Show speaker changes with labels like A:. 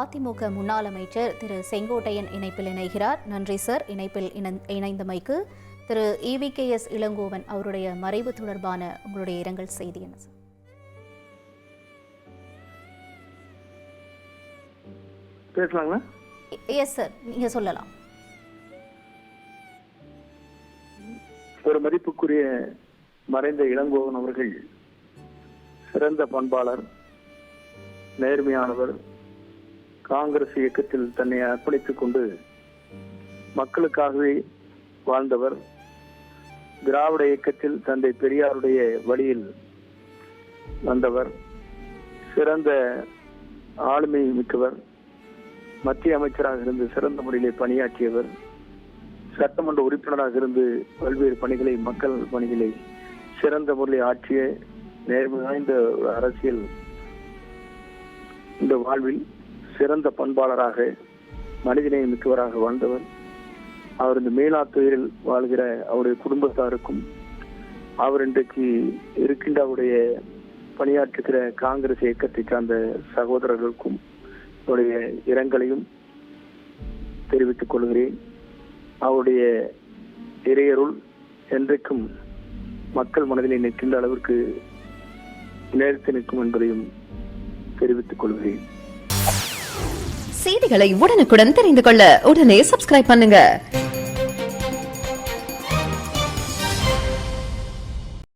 A: அதிமுக முன்னாள் அமைச்சர் திரு செங்கோட்டையன் இணைப்பில் இணைகிறார். நன்றி சார், இணைப்பில் இணைந்தமைக்கு. திரு EVKS இளங்கோவன் அவருடைய மறைவு தொடர்பான உங்களுடைய இரங்கல் செய்தி என்ன சார்?
B: பேசலாங்களா?
A: எஸ் சார், நீங்க சொல்லலாம்.
B: ஒரு மதிப்புக்குரிய மறைந்த இளங்கோவன் அவர்கள் சிறந்த பண்பாளர், நேர்மையானவர். காங்கிரஸ் இயக்கத்தில் தன்னை அர்ப்பணித்துக் கொண்டு மக்களுக்காகவே வாழ்ந்தவர். திராவிட இயக்கத்தில் தந்தை பெரியாருடைய வழியில் வந்தவர். சிறந்த ஆளுமை மிக்கவர். மத்திய அமைச்சராக இருந்து சிறந்த முறையிலே பணியாற்றியவர். சட்டமன்ற உறுப்பினராக இருந்து பல்வேறு பணிகளை, மக்கள் பணிகளை சிறந்த முறையில் ஆற்றிய நேர்மை வாய்ந்த அரசியல் இந்த வாழ்வில் சிறந்த பண்பாளராக, மனிதநேய மிக்கவராக வாழ்ந்தவர். அவர் இந்த மேலாத்துறையில் வாழ்கிற அவருடைய குடும்பத்தாருக்கும், அவர் இன்றைக்கு இருக்கின்ற அவருடைய பணியாற்றுகிற காங்கிரஸ் இயக்கத்தை சார்ந்த சகோதரர்களுக்கும் அவருடைய இரங்கலையும் தெரிவித்துக் கொள்கிறேன். அவருடைய இறையருள் என்றைக்கும் மக்கள் மனதிலே நிற்கின்ற அளவிற்கு நிலைத்து நிற்கும் என்பதையும் தெரிவித்துக் கொள்கிறேன்.
C: செய்திகளை உடனுக்குடன் தெரிந்து கொள்ள உடனே சப்ஸ்கிரைப் பண்ணுங்க.